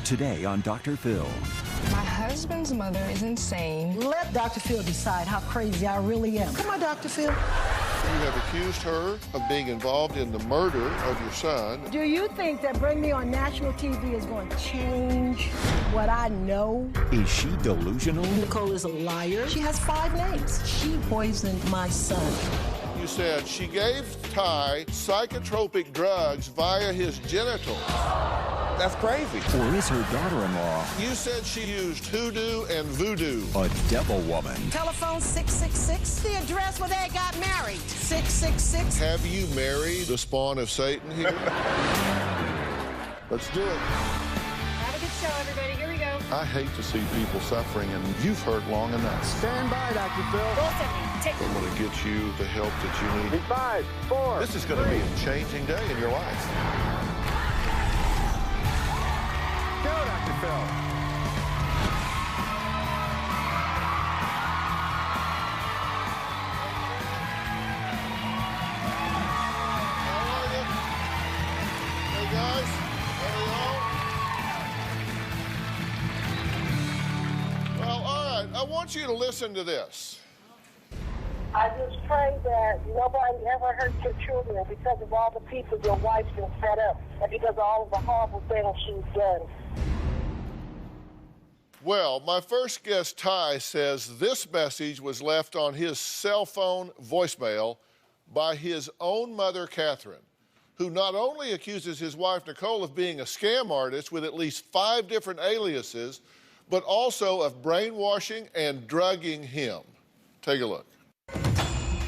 Today on Dr. Phil. My husband's mother is insane. Let Dr. Phil decide how crazy I really am. Come on, Dr. Phil. You have accused her of being involved in the murder of your son. Do you think that bringing me on national TV is going to change what I know? Is she delusional? Nicole is a liar. She has 5 names. She poisoned my son. You said she gave Ty psychotropic drugs via his genitals. That's crazy. Or is her daughter-in-law You said she used hoodoo and voodoo. a devil woman? Telephone 666. The address where they got married. 666. Have you married the spawn of Satan here? Let's do it. Have a good show, everybody. Here we go. I hate to see people suffering, and you've hurt long enough. Stand by, Dr. Phil. Both of you, take I'm going to get you the help that you need. 5, 4. This is going to be a changing day in your life. Go, Dr. Phil. How are you? Hey, guys. How are y'all? Well, all right. I want you to listen to this. I just pray that nobody ever hurts your children because of all the people your wife's been set up and because of all of the horrible things she's done. Well, my first guest, Ty, says this message was left on his cell phone voicemail by his own mother, Catherine, who not only accuses his wife, Nicole, of being a scam artist with at least 5 different aliases, but also of brainwashing and drugging him. Take a look.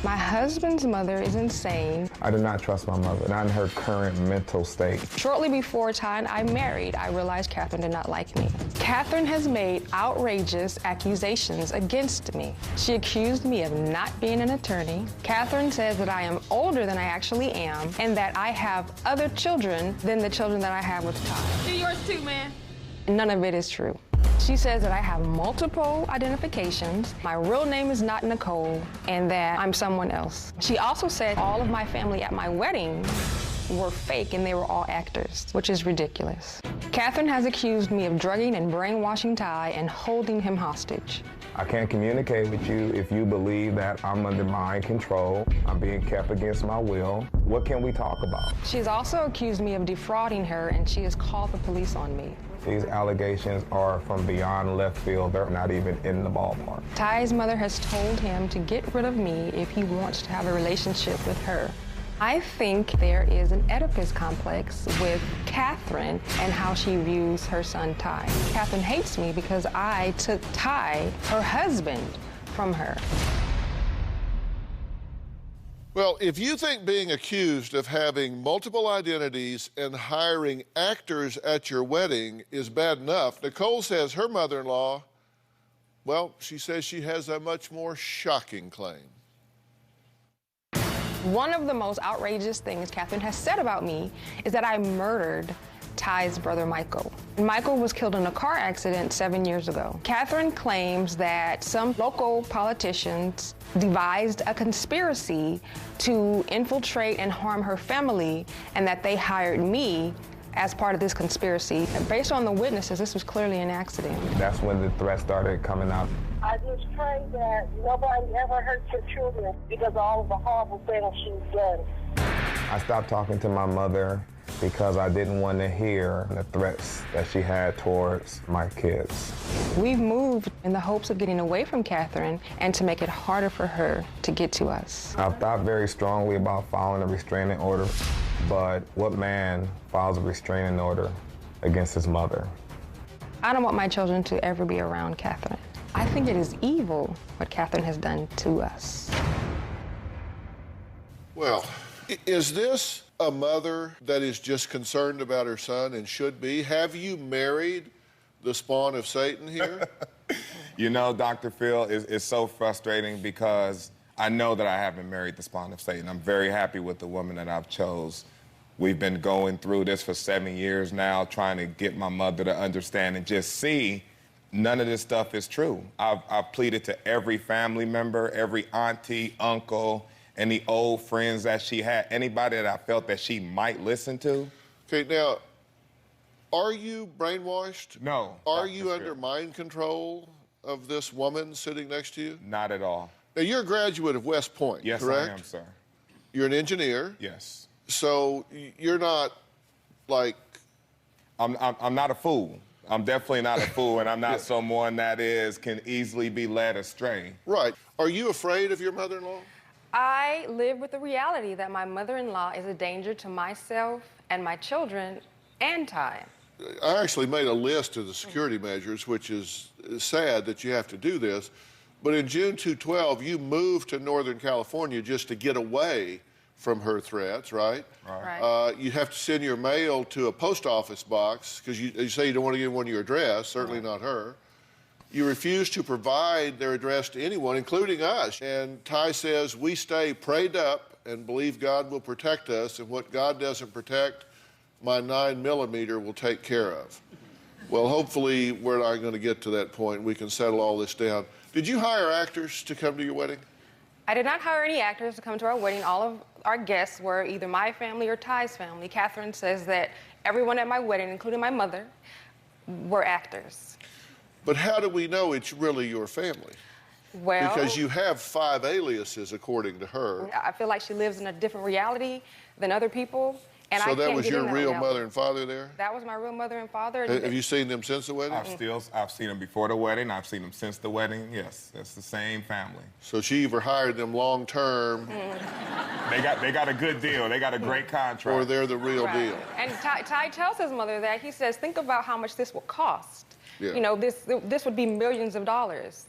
My husband's mother is insane. I do not trust my mother, not in her current mental state. Shortly before Ty and I married, I realized Catherine did not like me. Catherine has made outrageous accusations against me. She accused me of not being an attorney. Catherine says that I am older than I actually am and that I have other children than the children that I have with Ty. Do yours too, man. None of it is true. She says that I have multiple identifications, my real name is not Nicole, and that I'm someone else. She also said all of my family at my wedding were fake and they were all actors, which is ridiculous. Catherine has accused me of drugging and brainwashing Ty and holding him hostage. I can't communicate with you if you believe that I'm under mind control, I'm being kept against my will. What can we talk about? She has also accused me of defrauding her and she has called the police on me. These allegations are from beyond left field. They're not even in the ballpark. Ty's mother has told him to get rid of me if he wants to have a relationship with her. I think there is an Oedipus complex with Catherine and how she views her son Ty. Catherine hates me because I took Ty, her husband, from her. Well, if you think being accused of having multiple identities and hiring actors at your wedding is bad enough, Nicole says her mother-in-law, well, she says she has a much more shocking claim. One of the most outrageous things Catherine has said about me is that I murdered Ty's brother, Michael. Michael was killed in a car accident 7 years ago. Catherine claims that some local politicians devised a conspiracy to infiltrate and harm her family and that they hired me as part of this conspiracy. And based on the witnesses, this was clearly an accident. That's when the threats started coming out. I just pray that nobody ever hurts your children because of all of the horrible things she's done. I stopped talking to my mother because I didn't want to hear the threats that she had towards my kids. We've moved in the hopes of getting away from Catherine and to make it harder for her to get to us. I've thought very strongly about filing a restraining order, but what man files a restraining order against his mother? I don't want my children to ever be around Catherine. I think it is evil what Catherine has done to us. Well, is this a mother that is just concerned about her son and should be? Have you married the spawn of Satan here? You know, Dr. Phil, it's so frustrating because I know that I haven't married the spawn of Satan. I'm very happy with the woman that I've chose. We've been going through this for 7 years now, trying to get my mother to understand and just see none of this stuff is true. I've pleaded to every family member, every auntie, uncle, any old friends that she had, anybody that I felt that she might listen to. Okay, now, Are you brainwashed? No. Are Dr. you Phil. under mind control of this woman sitting next to you? Not at all. Now, you're a graduate of West Point, Yes, correct? I am, sir. You're an engineer. Yes. So you're not like... I'm not a fool. I'm definitely not a fool, and I'm not someone that can easily be led astray. Right. Are you afraid of your mother-in-law? I live with the reality that my mother-in-law is a danger to myself and my children and Ty. I actually made a list of the security measures, which is sad that you have to do this. But in June 2012, you moved to Northern California just to get away from her threats, right? Right. You have to send your mail to a post office box because you say you don't want to give one your address, certainly not her. You refuse to provide their address to anyone, including us. And Ty says, we stay prayed up and believe God will protect us, and what God doesn't protect, my 9mm will take care of. Well, hopefully we're not going to get to that point. We can settle all this down. Did you hire actors to come to your wedding? I did not hire any actors to come to our wedding. All of our guests were either my family or Ty's family. Catherine says that everyone at my wedding, including my mother, were actors. But how do we know it's really your family? Well, Because you have 5 aliases, according to her. I feel like she lives in a different reality than other people. And So I that can't was get in your that real reality. mother and father there? That was my real mother and father. Have you seen them since the wedding? I've seen them before the wedding. I've seen them since the wedding. Yes, that's the same family. So she either hired them long term They got a good deal. They got a great contract. or they're the real Right. deal. And Ty tells his mother that. He says, think about how much this will cost. Yeah. You know, this would be millions of dollars.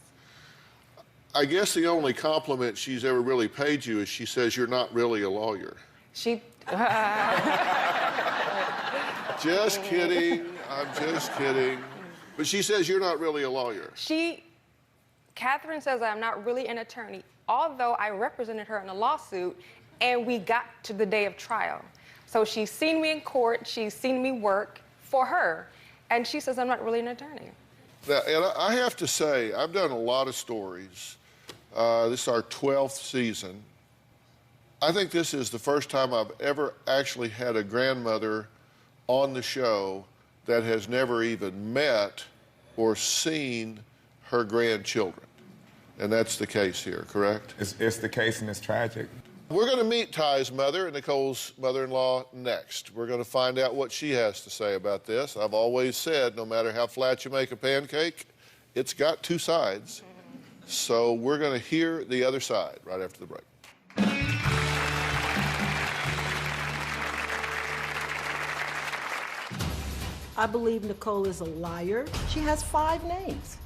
I guess the only compliment she's ever really paid you is she says you're not really a lawyer. She... Just kidding. I'm just kidding. But she says you're not really a lawyer. Catherine says I'm not really an attorney, although I represented her in a lawsuit and we got to the day of trial. So she's seen me in court, she's seen me work for her, and she says I'm not really an attorney. Now, and I have to say, I've done a lot of stories. This is our 12th season. I think this is the first time I've ever actually had a grandmother on the show that has never even met or seen her grandchildren. And that's the case here, correct? It's the case, and it's tragic. We're going to meet Ty's mother and Nicole's mother-in-law next. We're going to find out what she has to say about this. I've always said, no matter how flat you make a pancake, it's got 2 sides. So we're going to hear the other side right after the break. I believe Nicole is a liar. She has 5 names.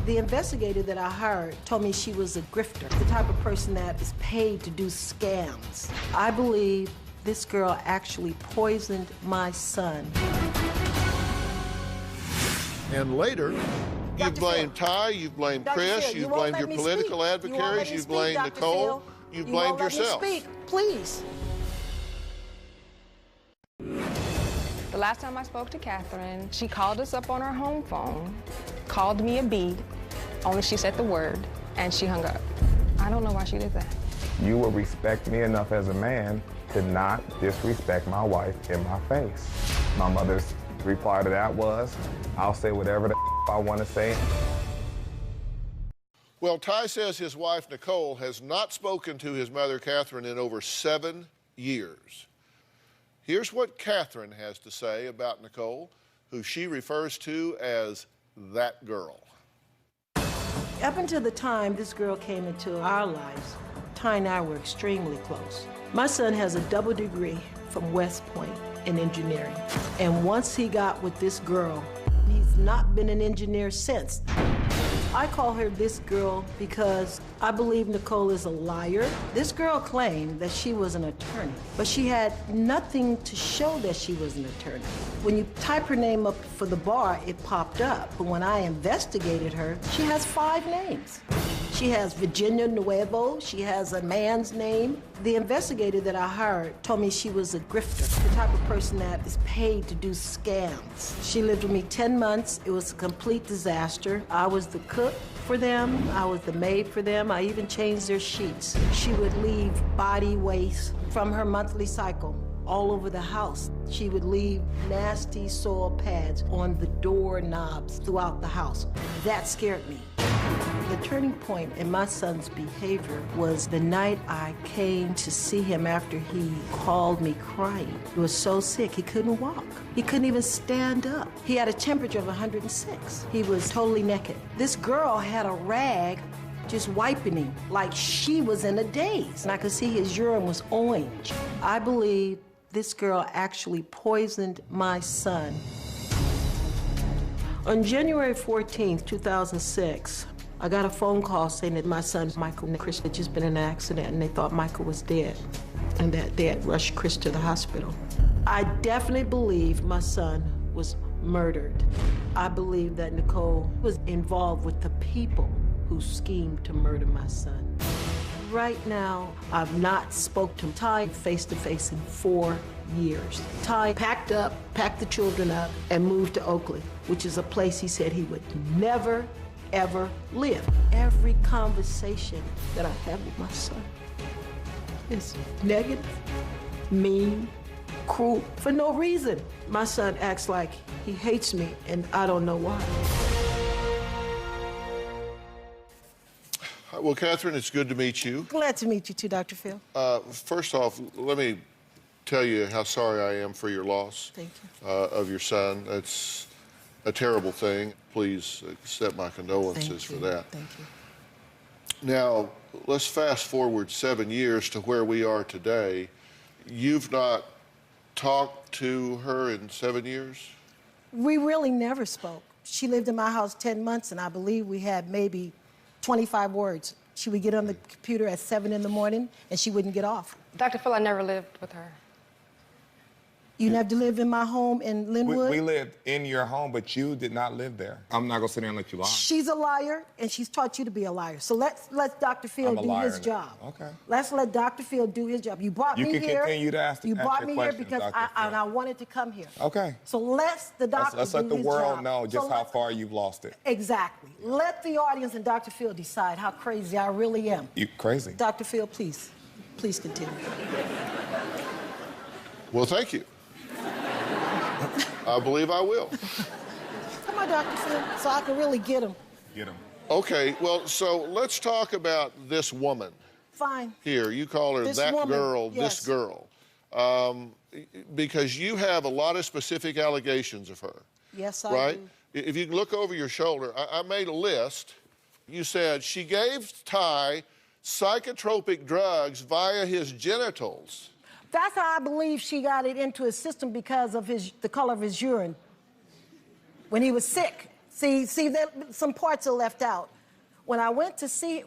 The investigator that I hired told me she was a grifter, the type of person that is paid to do scams. I believe this girl actually poisoned my son. And later, you've Dr. blamed Phil. Ty, you've blamed Dr. Chris, Phil, you you've won't blamed let your me political speak. adversaries, You won't let me you've speak, blamed Dr. Nicole, Phil. you've You blamed won't let me yourself. speak, please. The last time I spoke to Catherine, she called us up on her home phone, called me a bee, only she said the word, and she hung up. I don't know why she did that. You will respect me enough as a man to not disrespect my wife in my face. My mother's reply to that was, I'll say whatever the I want to say. Well, Ty says his wife, Nicole, has not spoken to his mother, Catherine, in over 7 years. Here's what Catherine has to say about Nicole, who she refers to as that girl. Up until the time this girl came into our lives, Ty and I were extremely close. My son has a double degree from West Point in engineering. And once he got with this girl, he's not been an engineer since. I call her this girl because I believe Nicole is a liar. This girl claimed that she was an attorney, but she had nothing to show that she was an attorney. When you type her name up for the bar, it popped up. But when I investigated her, she has 5 names. She has Virginia Nuevo. She has a man's name. The investigator that I hired told me she was a grifter, the type of person that is paid to do scams. She lived with me 10 months. It was a complete disaster. I was the cook for them. I was the maid for them. I even changed their sheets. She would leave body waste from her monthly cycle all over the house. She would leave nasty soil pads on the doorknobs throughout the house. That scared me. The turning point in my son's behavior was the night I came to see him after he called me crying. He was so sick, he couldn't walk. He couldn't even stand up. He had a temperature of 106. He was totally naked. This girl had a rag just wiping him like she was in a daze. And I could see his urine was orange. I believe this girl actually poisoned my son. On January 14th, 2006, I got a phone call saying that my son, Michael Chris, had just been in an accident and they thought Michael was dead and that they had rushed Chris to the hospital. I definitely believe my son was murdered. I believe that Nicole was involved with the people who schemed to murder my son. Right now, I've not spoke to Ty face-to-face in 4 years. Ty packed the children up, and moved to Oakley, which is a place he said he would never, ever live. Every conversation that I have with my son is negative, mean, cruel, for no reason. My son acts like he hates me, and I don't know why. Well, Catherine, it's good to meet you. Glad to meet you too, Dr. Phil. First off, let me tell you how sorry I am for your loss. Thank you. Of your son. It's a terrible thing. Please accept my condolences for that. Thank you. Now, let's fast forward 7 years to where we are today. You've not talked to her in 7 years? We really never spoke. She lived in my house 10 months, and I believe we had maybe 25 words. She would get on the computer at 7 in the morning, and she wouldn't get off. Dr. Phil, I never lived with her. You never lived in my home in Linwood? We lived in your home, but you did not live there. I'm not going to sit there and let you lie. She's a liar, and she's taught you to be a liar. So let's let Dr. Phil do his job. Okay. Let's let Dr. Phil do his job. You brought me here. You can continue to ask You brought your me here questions, because Dr. I wanted to come here. Okay. So let's the doctor Let's let do the his world job. know just So how far you've lost it. Exactly. Let the audience and Dr. Phil decide how crazy I really am. You crazy. Dr. Phil, please continue. Well, thank you. I believe I will. Come on, Dr. Phil, so I can really get him. Get him. Okay, well, so let's talk about this woman. Fine. Here, you call her This that woman, girl, yes. this girl. Because you have a lot of specific allegations of her. Yes, I right? do. If you can look over your shoulder, I made a list. You said she gave Ty psychotropic drugs via his genitals. That's how I believe she got it into his system because of the color of his urine. When he was sick. See that some parts are left out. When I went to see,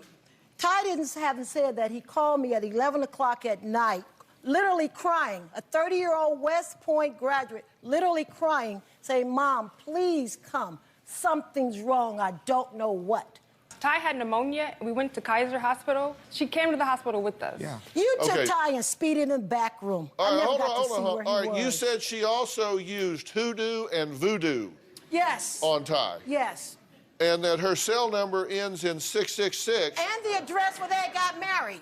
Ty haven't said that he called me at 11 o'clock at night, literally crying, a 30-year-old West Point graduate, literally crying, saying, "Mom, please come. Something's wrong. I don't know what." Ty had pneumonia. We went to Kaiser Hospital. She came to the hospital with us. Yeah. You took Okay. Ty and speeded in the back room. All I right, never hold got on, to hold see on. where he All right, you was. said she also used hoodoo and voodoo Yes. on Ty. Yes. And that her cell number ends in 666. And the address where they got married.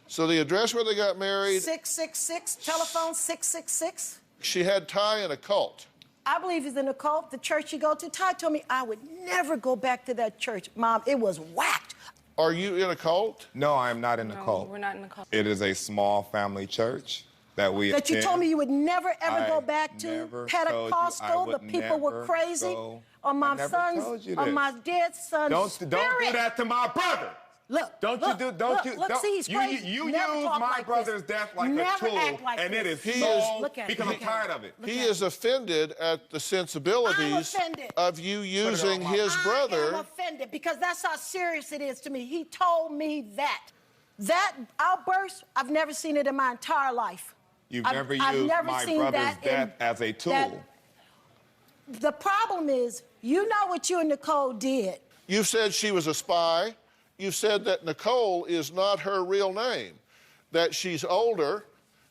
So the address where they got married, 666, telephone 666. she had Ty in a cult. I believe he's in a cult, the church you go to. Ty told me I would never go back to that church. Mom, it was whacked. Are you in a cult? No, I am not in a No, cult. we're not in a cult. It is a small family church that we That you attend. told me you would never, ever I go back to. never told you I Pentecostal, the would people were never crazy. go. On my I never son's, told you on this. my dead son's Don't spirit. do that to my brother. Look, Don't look, you look, don't see, he's crazy. you Never use talk my like brother's this. death like Never a tool, act like and it this. is He so is- Look at because him. I'm tired of it. He is offended at the sensibilities offended. of you using his I am brother. offended because that's how serious it is to me. He told me that. That outburst, I've never seen it in my entire life. You've I've never never used my seen brother's that death in- as a tool. that- The problem is, you know what you and Nicole did. You've said she was a spy. You've said that Nicole is not her real name, that she's older,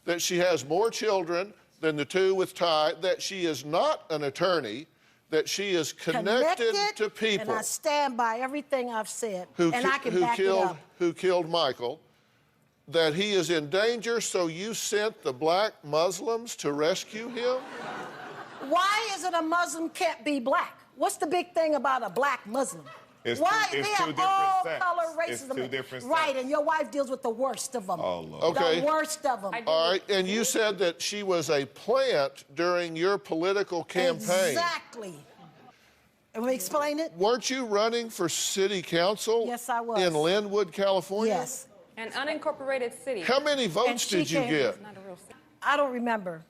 that she has more children than the two with Ty, that she is not an attorney, that she is connected to people And I stand by everything I've said. who, and I can back it up. who killed Michael. that he is in danger, so you sent the black Muslims to rescue him? Why is it a Muslim can't be black? What's the big thing about a black Muslim? Why? They have all color racism. It's two different right, sects. and your wife deals with the worst of them. Oh, Lord. Okay. The worst of them. All right, and you said that she was a plant during your political campaign. Exactly. Can we explain it? Weren't you running for city council? Yes, I was. In Linwood, California? Yes. An unincorporated city. How many votes she did you came- get? Not a real city. I don't remember.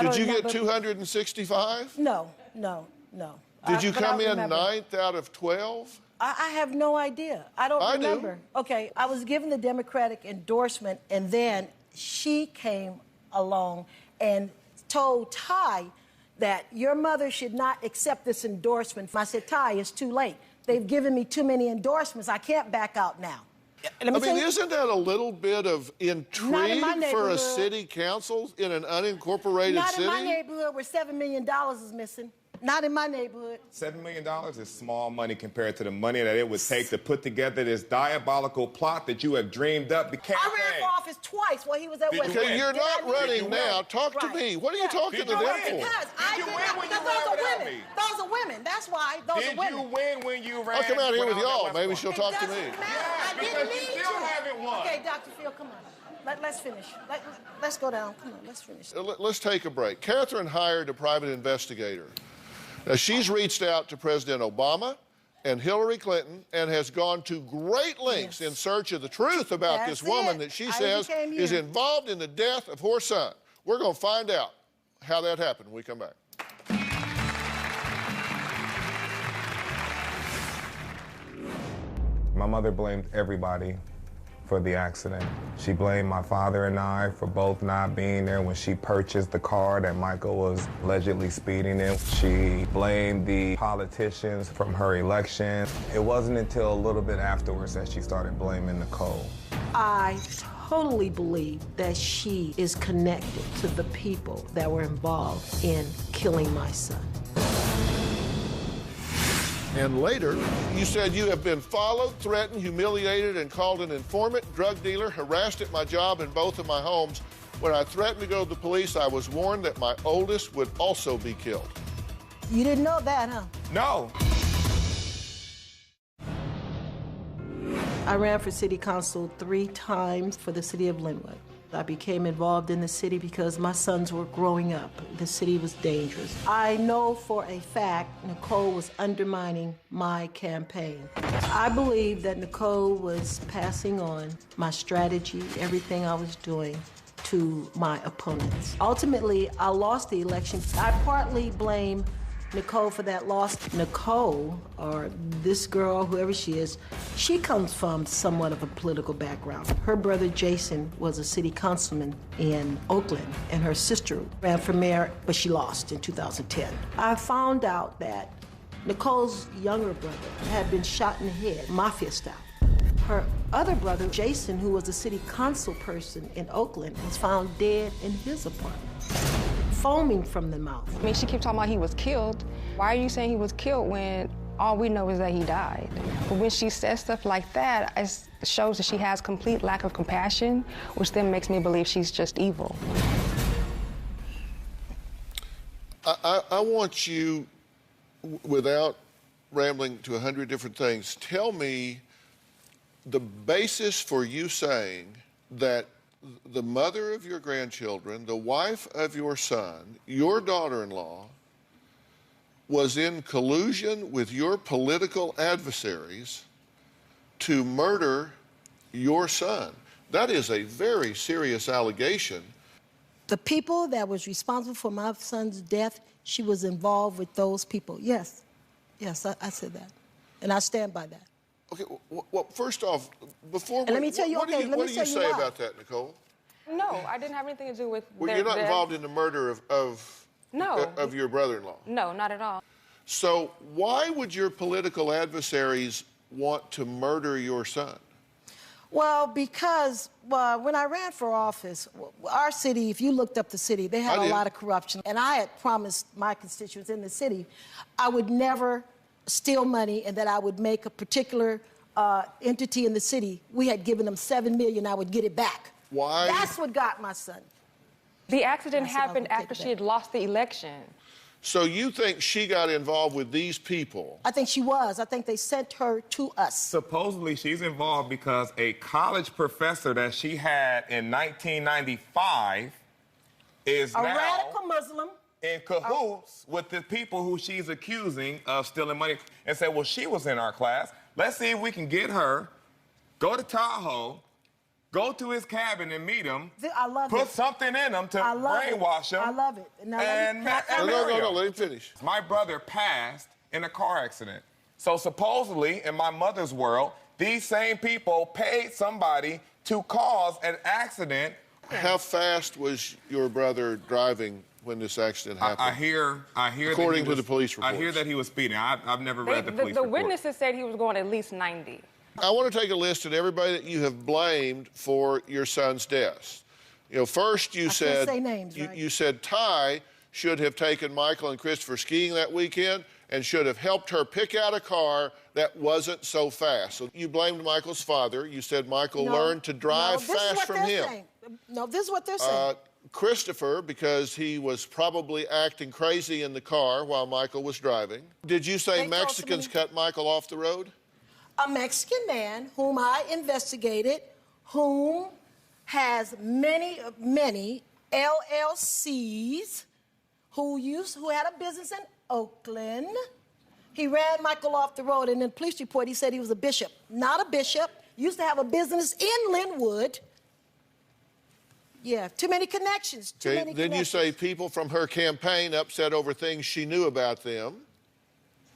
Did you get 265? No. Did you But I come in remember. 9th out of 12? I have no idea. I don't I do. remember. Okay, I was given the Democratic endorsement, and then she came along and told Ty that your mother should not accept this endorsement. I said, Ty, it's too late. They've given me too many endorsements. I can't back out now. I mean, isn't that a little bit of intrigue for a neighborhood. city council in an unincorporated Not city? in my neighborhood where $7 million is missing. Not in my neighborhood. $7 million is small money compared to the money that it would take to put together this diabolical plot that you have dreamed up. The campaign. I ran for office twice while he was at Did you West win? Okay, you're Did I not win? running Did you now. win? Talk to Right. me. What are you Yeah. talking to Did you them win? for? Because Did you win when you those ran are without women. me? Those are women. That's why. Those Did are women. you win when you ran? I'll come out here with when I was at y'all. West Maybe Point? she'll It talk to me. doesn't matter. I because didn't you need still to. haven't won. Okay, Dr. Phil, come on. Let's finish. Let's go down. Come on, let's finish. Let's take a break. Catherine hired a private investigator. Now, she's reached out to President Obama and Hillary Clinton and has gone to great lengths in search of the truth about That's this woman it. that she I says became is you. involved in the death of her son. We're going to find out how that happened when we come back. My mother blamed everybody for the accident. She blamed my father and I for both not being there when she purchased the car that Michael was allegedly speeding in. She blamed the politicians from her election. It wasn't until a little bit afterwards that she started blaming Nicole. I totally believe that she is connected to the people that were involved in killing my son. And later, you said you have been followed, threatened, humiliated, and called an informant, drug dealer, harassed at my job in both of my homes. When I threatened to go to the police, I was warned that my oldest would also be killed. You didn't know that, huh? No. I ran for city council 3 times for the city of Linwood. I became involved in the city because my sons were growing up. The city was dangerous. I know for a fact Nicole was undermining my campaign. I believe that Nicole was passing on my strategy, everything I was doing, to my opponents. Ultimately, I lost the election. I partly blame Nicole for that loss. Nicole, or this girl, whoever she is, she comes from somewhat of a political background. Her brother Jason was a city councilman in Oakland, and her sister ran for mayor, but she lost in 2010. I found out that Nicole's younger brother had been shot in the head, mafia style. Her other brother, Jason, who was a city council person in Oakland, was found dead in his apartment, foaming from the mouth. I mean, she keeps talking about he was killed. Why are you saying he was killed when all we know is that he died? But when she says stuff like that, it shows that she has complete lack of compassion, which then makes me believe she's just evil. I want you, without rambling to 100 different things, tell me the basis for you saying that the mother of your grandchildren, the wife of your son, your daughter-in-law, was in collusion with your political adversaries to murder your son. That is a very serious allegation. The people that was responsible for my son's death, she was involved with those people. Yes, I said that, and I stand by that. Okay, well, first off, before And let me tell you, what okay, do let me you tell you say why. about that, Nicole? No, I didn't have anything to do with Well, you're not involved in the murder of your brother-in-law. No, not at all. So why would your political adversaries want to murder your son? Well, because when I ran for office, our city, if you looked up the city, they had a lot of corruption. And I had promised my constituents in the city I would never steal money and that I would make a particular entity in the city, we had given them $7 million, I would get it back. Why? That's what got my son. The accident I said I happened would take after it she had lost the election. So you think she got involved with these people? I think she was. I think they sent her to us. Supposedly, she's involved because a college professor that she had in 1995 is A now radical Muslim. in cahoots with the people who she's accusing of stealing money, and said, well, she was in our class. Let's see if we can get her, go to Tahoe, go to his cabin and meet him, I love put it. something in him to I love brainwash it. him. I love it. Now, And let me- marry No, her. let him finish. My brother passed in a car accident. So supposedly, in my mother's world, these same people paid somebody to cause an accident. How fast was your brother driving when this accident happened? I hear According to the police I hear reports. that he was speeding. I've never read the police The report. witnesses said he was going at least 90. I want to take a list of everybody that you have blamed for your son's deaths. You know, first you can't said say names, right? you said Ty should have taken Michael and Christopher skiing that weekend and should have helped her pick out a car that wasn't so fast. So you blamed Michael's father. You said Michael learned to drive this is fast what from they're him. saying. No, this is what they're saying. Christopher, because he was probably acting crazy in the car while Michael was driving. Did you say They told Mexicans somebody- cut Michael off the road? A Mexican man whom I investigated, whom has many LLCs, who had a business in Oakland. He ran Michael off the road, and in the police report, he said he was a bishop. Not a bishop. Used to have a business in Linwood. Yeah, too many connections. Too many Then you connections. say people from her campaign upset over things she knew about them.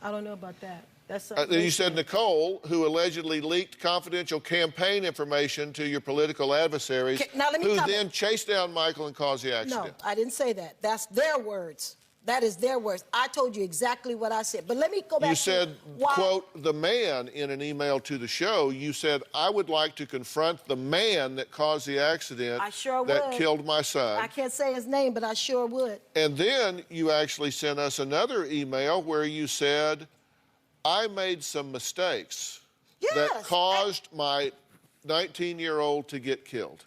I don't know about that. That's Then you said Nicole, who allegedly leaked confidential campaign information to your political adversaries, Okay, now let me who comment. then chased down Michael and caused the No, accident. I didn't say that. That's their words. That is their words. I told you exactly what I said. But let me go back You to said, why. quote, the man in an email to the show. You said, I would like to confront the man that caused the accident I sure that would. killed my son. I can't say his name, but I sure would. And then you actually sent us another email where you said, I made some mistakes that Yes, caused my 19-year-old to get killed.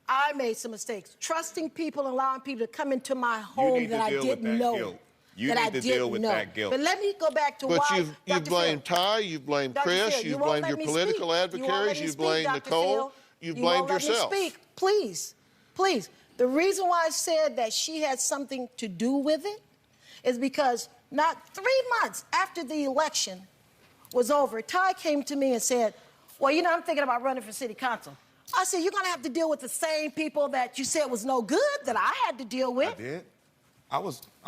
I made some mistakes. Trusting people, allowing people to come into my You home need that to I deal with didn't that know. guilt. You that need I to didn't deal with know. that guilt. But let me go back to But why. you've Dr. blamed Phil, Ty, you've blamed Dr. Chris, Phil, you've won't blamed let your me political speak. You won't let adversaries, me you've speak, blamed Dr. Nicole, Phil. you've You blamed won't let me yourself. speak. Please, please. The reason why I said that she had something to do with it is because not 3 months after the election was over, Ty came to me and said, well, you know, I'm thinking about running for city council. I said, you're going to have to deal with the same people that you said was no good that I had to deal with I did. I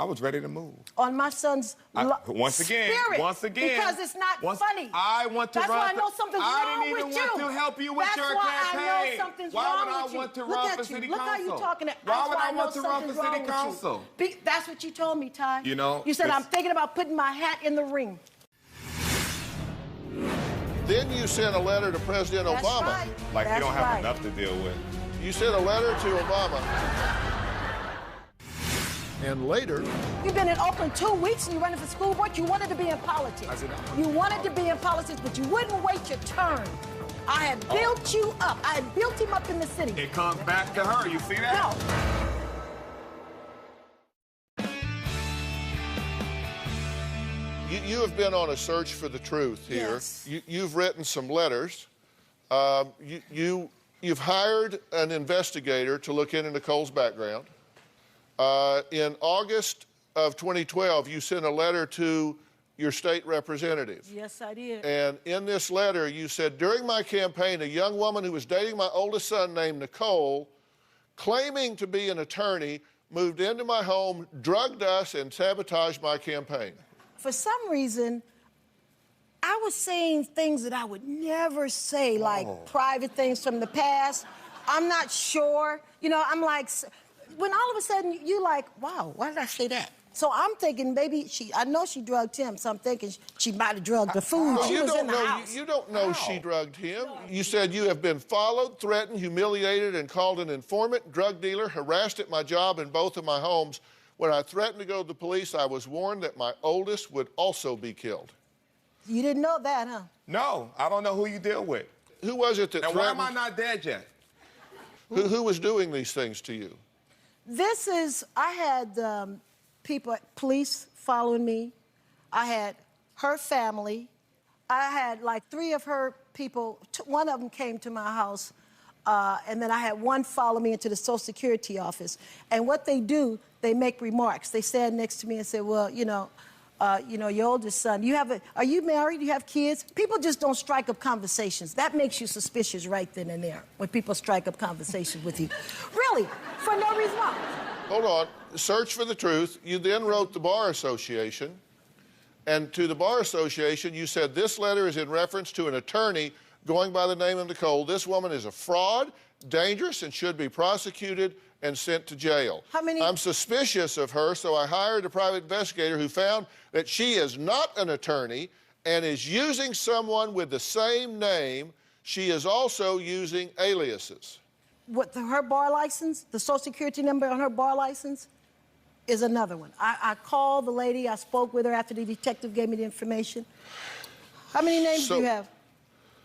was ready to move. on my son's Once again, spirit. Because it's not funny. I want to That's run. why I know something's I wrong didn't even with want you. to help you with That's your why campaign. I know something's Why wrong would I with you. want to Look run at for you. city Look council? how you talking. Why would I know want to run for something's city wrong with you. council? That's what you told me, Ty. You know, You said, it's- I'm thinking about putting my hat in the ring. Then you sent a letter to President That's Obama. right. Like That's you don't have right. enough to deal with. You sent a letter to Obama. And later, You've been in Oakland 2 weeks and you're running for school board. You wanted to be in politics. You wanted to be in politics, but you wouldn't wait your turn. I had built you up. I had built him up in the city. It comes back to her. You see that? No. you have been on a search for the truth here. Yes. You've written some letters. You've hired an investigator to look into Nicole's background. In August of 2012, you sent a letter to your state representative. Yes, I did. And in this letter, you said, during my campaign, a young woman who was dating my oldest son named Nicole, claiming to be an attorney, moved into my home, drugged us, and sabotaged my campaign. For some reason, I was saying things that I would never say, like private things from the past. I'm not sure. You know, I'm like, when all of a sudden you like, wow, why did I say that? So I'm thinking maybe I know she drugged him, so I'm thinking she might have drugged the food. She was in the house. You don't know she drugged him. You said you have been followed, threatened, humiliated, and called an informant, drug dealer, harassed at my job in both of my homes. When I threatened to go to the police, I was warned that my oldest would also be killed. You didn't know that, huh? No, I don't know who you deal with. Who was it that And why threatened? am I not dead yet? Who was doing these things to you? This is, I had people, police following me. I had her family. I had like 3 of her people. One of them came to my house, and then I had one follow me into the Social Security office. And what they do, they make remarks. They stand next to me and say, well, you know, your oldest son, are you married? You have kids? People just don't strike up conversations. That makes you suspicious right then and there, when people strike up conversations with you. Really, for no reason why. Hold on. Search for the truth. You then wrote the Bar Association. And to the Bar Association, you said this letter is in reference to an attorney going by the name of Nicole. This woman is a fraud, dangerous, and should be prosecuted and sent to jail. I'm suspicious of her, so I hired a private investigator who found that she is not an attorney and is using someone with the same name. She is also using aliases. Her bar license, the Social Security number on her bar license, is another one. I called the lady, I spoke with her after the detective gave me the information. How many names do you have?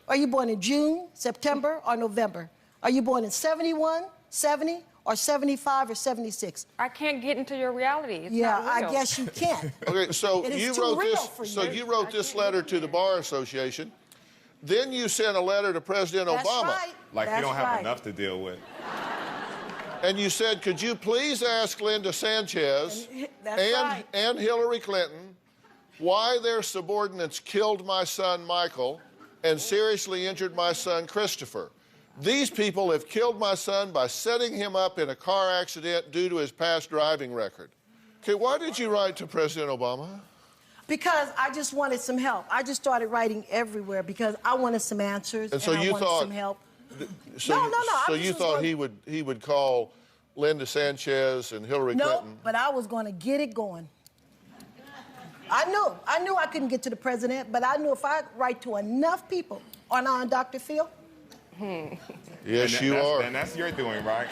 Are you born in June, September, or November? Are you born in 71, 70, or 75, or 76? I can't get into your reality. It's yeah, not real. I guess you can. Okay, so you wrote this. So you you wrote this letter to the Bar Association. Then you sent a letter to President Obama. Right. Like That's you don't have right. enough to deal with. And you said, could you please ask Linda Sanchez and Hillary Clinton why their subordinates killed my son Michael and seriously injured my son Christopher? These people have killed my son by setting him up in a car accident due to his past driving record. Okay, why did you write to President Obama? Because I just wanted some help. I just started writing everywhere because I wanted some answers and so I you wanted thought some help. So No. you thought he would call Linda Sanchez and Hillary Clinton? No, but I was going to get it going. I knew I couldn't get to the president, but I knew if I write to enough people, on Dr. Phil? Yes, you are. And that's your doing, right?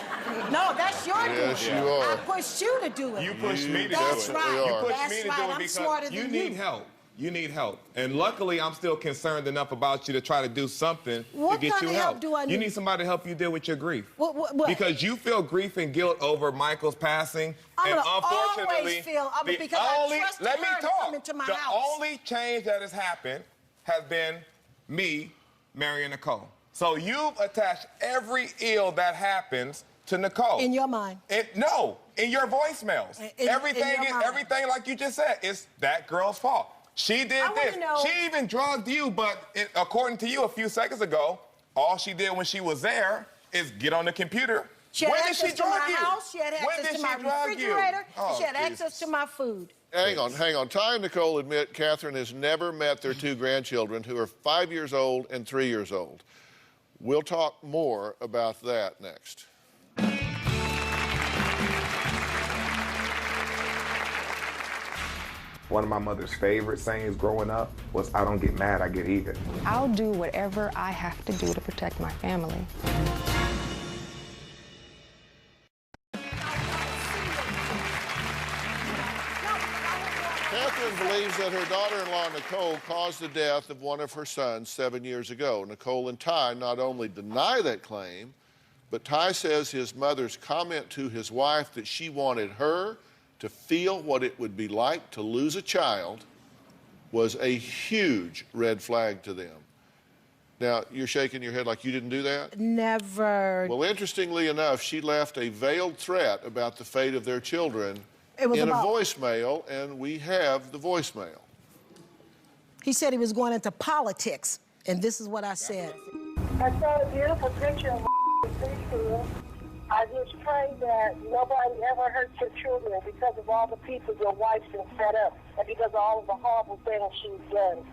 No, that's your doing. Yes, you are. I pushed you to do it. You pushed me to do it. That's right. You pushed That's me to do right. it I'm because smarter you than need help. You need help. And luckily, I'm still concerned enough about you to try to do something to get kind you of help do I need? You need somebody to help you deal with your grief. What? Because you feel grief and guilt over Michael's passing. I'm and gonna unfortunately, always feel, because I trusted let me her to talk. come into my the house. only change that has happened has been me marrying Nicole. So you've attached every ill that happens to Nicole. In your mind. No, in your voicemails. Everything in your mind. everything like you just said, it's that girl's fault. She did this. She even drugged you, but according to you a few seconds ago, all she did when she was there is get on the computer. She had when did access she drug to my you? house. She had access to my refrigerator. She had access to my food. Hang on. Ty and Nicole admit Catherine has never met their 2 grandchildren, who are 5 years old and 3 years old. We'll talk more about that next. One of my mother's favorite sayings growing up was, I don't get mad, I get even. I'll do whatever I have to do to protect my family. Catherine believes that her daughter-in-law, Nicole, caused the death of one of her sons 7 years ago. Nicole and Ty not only deny that claim, but Ty says his mother's comment to his wife that she wanted her to feel what it would be like to lose a child was a huge red flag to them. Now, you're shaking your head like you didn't do that? Never. Well, interestingly enough, she left a veiled threat about the fate of their children in a voicemail, and we have the voicemail. He said he was going into politics, and this is what I said. I saw a beautiful picture of preschool. I just pray that nobody ever hurts your children because of all the people your wife's been set up and because of all of the horrible things she's done.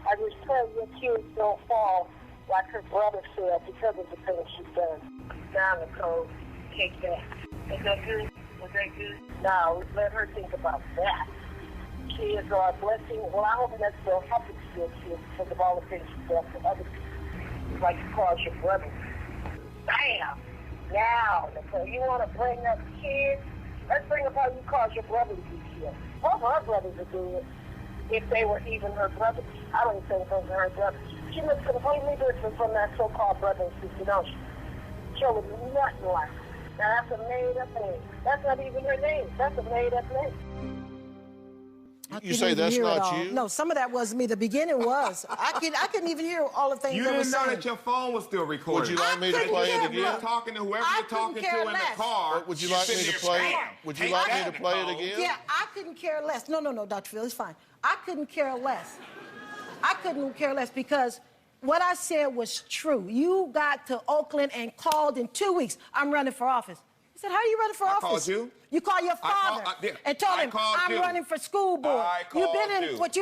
I just pray your kids don't fall like her brother fell because of the things she's done. Now, Nicole, take that. Is that good? Was that good? Now, let her think about that. Kids are a blessing. Well, I hope that's still helping your kids because of all the things she's done for other people. Like you called your brother. Bam! Now, Nicole, you want to bring up kids? Let's bring up how you caused your brother to be killed. Both our brothers are good. if they were even her brothers. I don't even think those are her brothers. She looks completely different from that so-called brother and sister, don't she? She was nothing like her. Now, that's a made-up name. That's not even her name. That's a made-up name. You say that's not you? No, some of that wasn't me. The beginning was. I couldn't even hear all the things You they were didn't know saying. that your phone was still recording. Would you like me to play it again? You're talking to whoever you're talking to in the car. Would you like me to play it? Would you like me to play it again? Yeah, I couldn't care less. No, Dr. Phil, it's fine. I couldn't care less. I couldn't care less because what I said was true. You got to Oakland and called in 2 weeks. I'm running for office. He said, how are you running for office? I called you. You called your father and told him, I'm running for school board. You've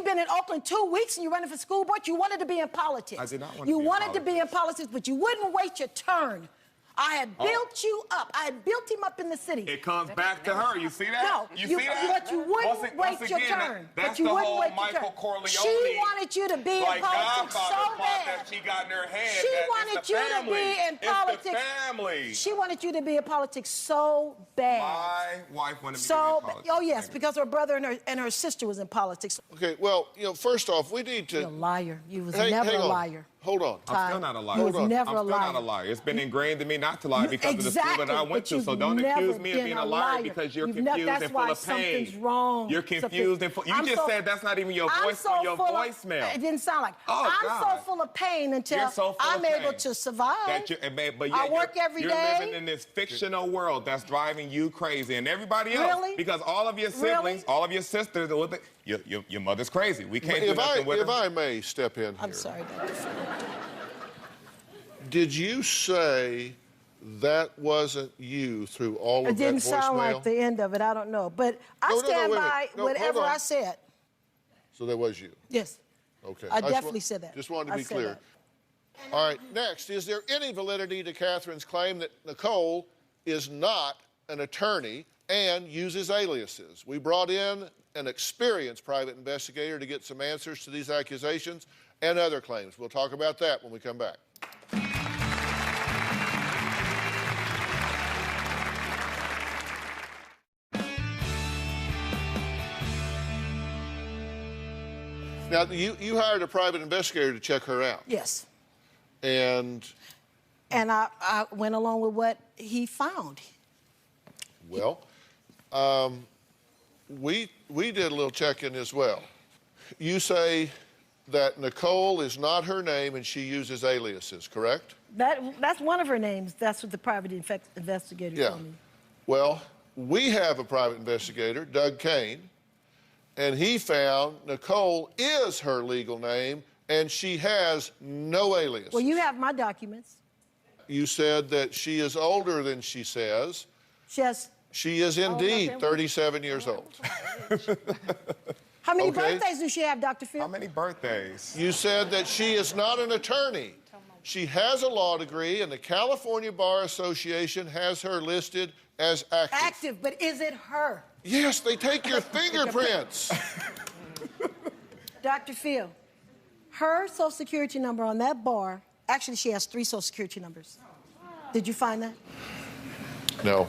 been in Oakland 2 weeks and you're running for school board? You wanted to be in politics. I did not want to You be in wanted to be in politics, but you wouldn't wait your turn. I had built you up. I had built him up in the city. It comes back to her. You see that? No, you see that? But you wouldn't wait your turn. That's the whole Michael Corleone. She wanted you to be in politics so bad. That she got in her head. She wanted you to be in politics. It's the family. She wanted you to be in politics so bad. My wife wanted me to be in politics. Oh yes, because her brother and her sister was in politics. Okay, well, first off, we need to... You're a liar. You was never a liar. Hold on. I'm still not a liar. You was never I'm a still liar. not a liar. It's been ingrained in me not to lie because of the school that I went to. So don't accuse me of being a liar because you're confused and full of pain. Something's wrong. You're confused and full. You just said that's not even your voice on your voicemail. It didn't sound like. I'm so full of pain until I'm able to survive. I work every day. You're living in this fictional world that's driving you crazy and everybody else. Really? Because all of your siblings, all of your sisters, your mother's crazy. We can't do nothing with her. If I may step in here. I'm sorry, Dr. Phil. Did you say that wasn't you through all of that voicemail? It didn't sound like the end of it. I don't know. But I stand by whatever I said. So that was you? Yes. Okay. I definitely said that. Just wanted to be clear. All right, next. Is there any validity to Catherine's claim that Nicole is not an attorney and uses aliases? We brought in an experienced private investigator to get some answers to these accusations and other claims. We'll talk about that when we come back. Now, you hired a private investigator to check her out. Yes. And I went along with what he found. Well, we did a little check-in as well. You say that Nicole is not her name and she uses aliases, correct? That's one of her names. That's what the private investigator told me. Well, we have a private investigator, Doug Kane, and he found Nicole is her legal name and she has no alias. Well, you have my documents. You said that she is older than she says. She is indeed 37 years old. How many birthdays does she have, Dr. Phil? How many birthdays? You said that she is not an attorney. She has a law degree, and the California Bar Association has her listed as active. Active, but is it her? Yes, they take your fingerprints. Dr. Phil, her Social Security number on that bar, actually she has 3 Social Security numbers. Did you find that? No.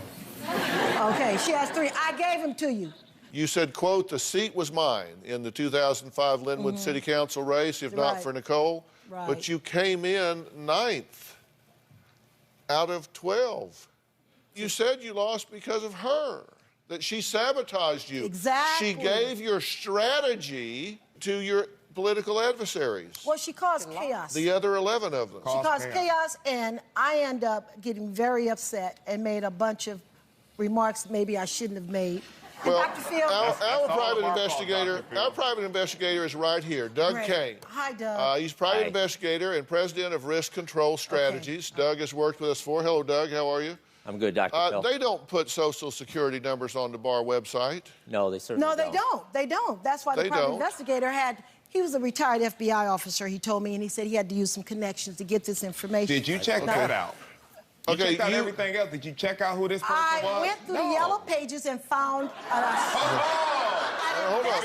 Okay, she has 3. I gave them to you. You said, quote, the seat was mine in the 2005 Linwood City Council race, if not for Nicole. Right. But you came in 9th out of 12. You said you lost because of her, that she sabotaged you. Exactly. She gave your strategy to your political adversaries. Well, she caused chaos. The other 11 of them. She caused chaos, and I end up getting very upset and made a bunch of remarks maybe I shouldn't have made. Well, Dr. Phil, our private investigator is right here, Doug Kane. Hi, Doug. He's private investigator and president of Risk Control Strategies. Okay. Doug has worked with us before. Hello, Doug. How are you? I'm good, Dr. Phil. They don't put Social Security numbers on the bar website. No, they certainly don't. No, they don't. They don't. That's why the private investigator he was a retired FBI officer, he told me, and he said he had to use some connections to get this information. Did you check that out? You checked out everything else. Did you check out who this person was? I went through the yellow pages and found hold on.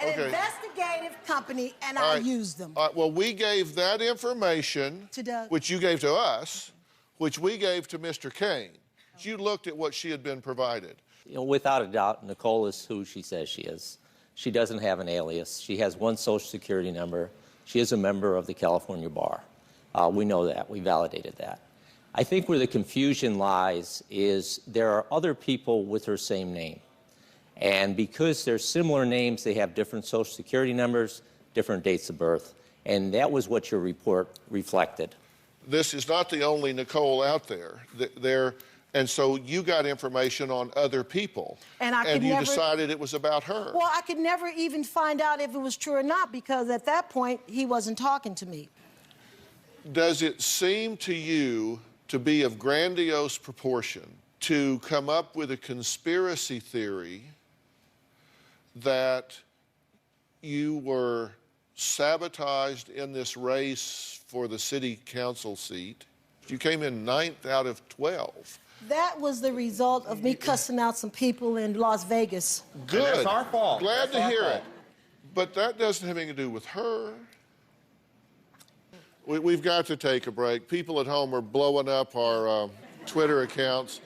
An investigative company, and I used them. All right, well, we gave that information, to Doug, which you gave to us, which we gave to Mr. Kane. You looked at what she had been provided. You know, without a doubt, Nicole is who she says she is. She doesn't have an alias. She has one Social Security number. She is a member of the California Bar. We know that. We validated that. I think where the confusion lies is there are other people with her same name. And because they're similar names, they have different Social Security numbers, different dates of birth. And that was what your report reflected. This is not the only Nicole out there. And so you got information on other people. And you decided it was about her. Well, I could never even find out if it was true or not, because at that point, he wasn't talking to me. Does it seem to you to be of grandiose proportion to come up with a conspiracy theory that you were sabotaged in this race for the city council seat? You came in 9th out of 12. That was the result of me cussing out some people in Las Vegas. Good. And that's our fault. Glad to hear it. But that doesn't have anything to do with her. We've got to take a break. People at home are blowing up our Twitter accounts.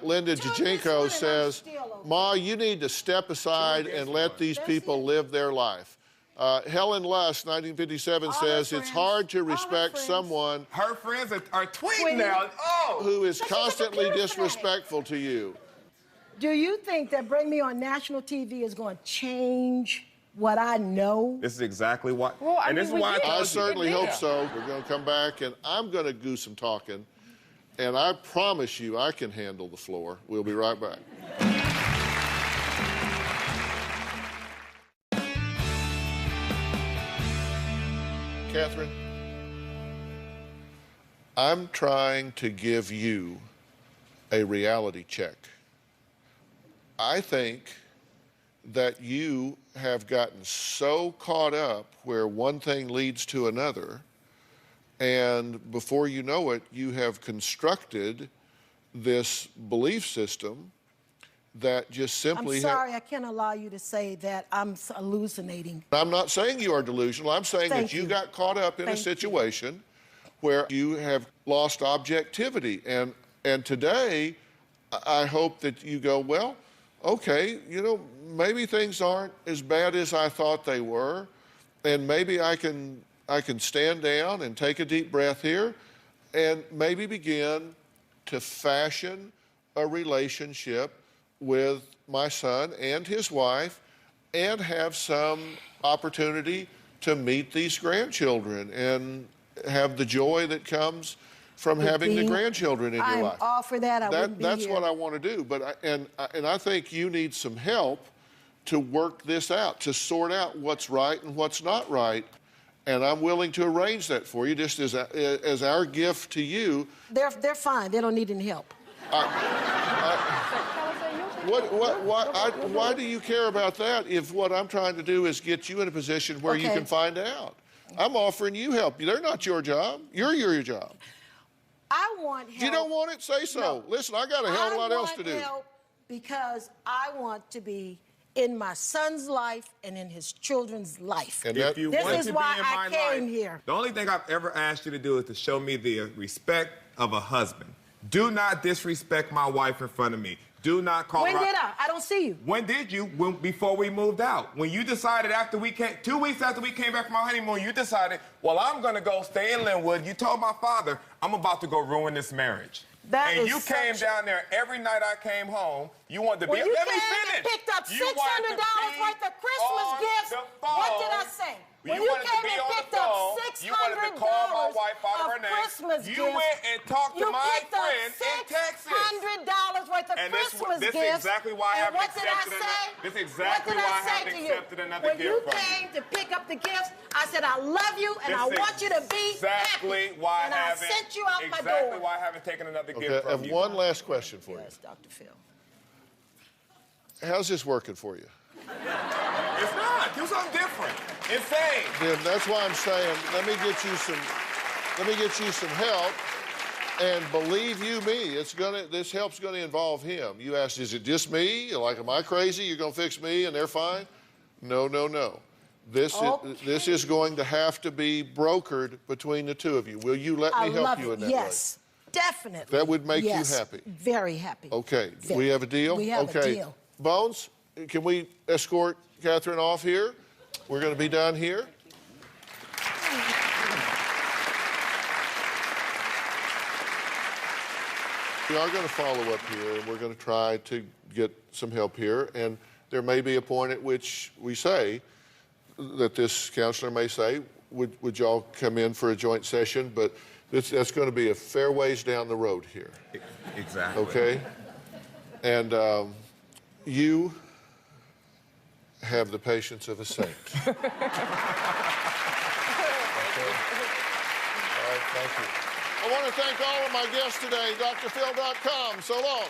Linda Jajinko says, Ma, you need to step aside and let these people live their life. Helen Luss, 1957, says it's hard to respect someone. Her friends are tweeting now. Oh, who is constantly disrespectful to you. Do you think that bring me on national TV is going to change what I know? This is exactly why. Well, I certainly hope so. We're going to come back, and I'm going to do some talking. And I promise you I can handle the floor. We'll be right back. Catherine, I'm trying to give you a reality check. I think that you have gotten so caught up where one thing leads to another, and before you know it, you have constructed this belief system that just simply... I'm sorry, I can't allow you to say that I'm hallucinating. I'm not saying you are delusional. I'm saying that you got caught up in a situation where you have lost objectivity. And today, I hope that you go, well, okay, you know, maybe things aren't as bad as I thought they were, and maybe I can stand down and take a deep breath here and maybe begin to fashion a relationship with my son and his wife and have some opportunity to meet these grandchildren and have the joy that comes from having the grandchildren in your life. I'm all for that. That's what I want to do. But I think you need some help to work this out, to sort out what's right and what's not right. And I'm willing to arrange that for you, just as our gift to you. They're fine. They don't need any help. Why do you care about that if what I'm trying to do is get you in a position where you can find out? I'm offering you help. They're not your job. You're your job. I want help. You don't want it? Say so. No. Listen, I got a hell of a lot else to do. I want help because I want to be in my son's life and in his children's life. And if you want this is to why be in my I came life, here. The only thing I've ever asked you to do is to show me the respect of a husband. Do not disrespect my wife in front of me. Do not call her. When did I? I don't see you. When did you? Before we moved out. When you decided after we came, 2 weeks after we came back from our honeymoon, you decided, well, I'm going to go stay in Linwood. You told my father, I'm about to go ruin this marriage. And you came down there every night I came home. You wanted to be... When you Let me came and finish. picked up $600 worth of Christmas gifts, what did I say? When you came and picked up $600 of Christmas gifts, you went and talked to my friend in Texas. $600 worth of Christmas gifts. This is exactly why I haven't accepted What did I say? This is exactly why I haven't accepted another gift from you. When you came to pick up the gifts, I said, I love you and I want you to be happy. And I sent you out my door. Exactly why I haven't taken another gift from you. I have one last question for you. Yes, Dr. Phil. How's this working for you? It's not. Do something different. Insane. Then that's why I'm saying, let me get you some help. And believe you me, this help's gonna involve him. You asked, is it just me? Like, am I crazy? You're gonna fix me and they're fine? No, no, no. This is going to have to be brokered between the two of you. Will you let me help you in that way? Yes. Definitely. That would make Yes, you happy? Very happy. Okay, Very. we have a deal? We have okay. a deal. Bones, can we escort Catherine off here? We're going to be done here. We are going to follow up here, and we're going to try to get some help here. And there may be a point at which we say that this counselor may say, would y'all come in for a joint session? But that's going to be a fair ways down the road here. Exactly. Okay? And you have the patience of a saint. Okay? All right, thank you. I want to thank all of my guests today, drphil.com. So long.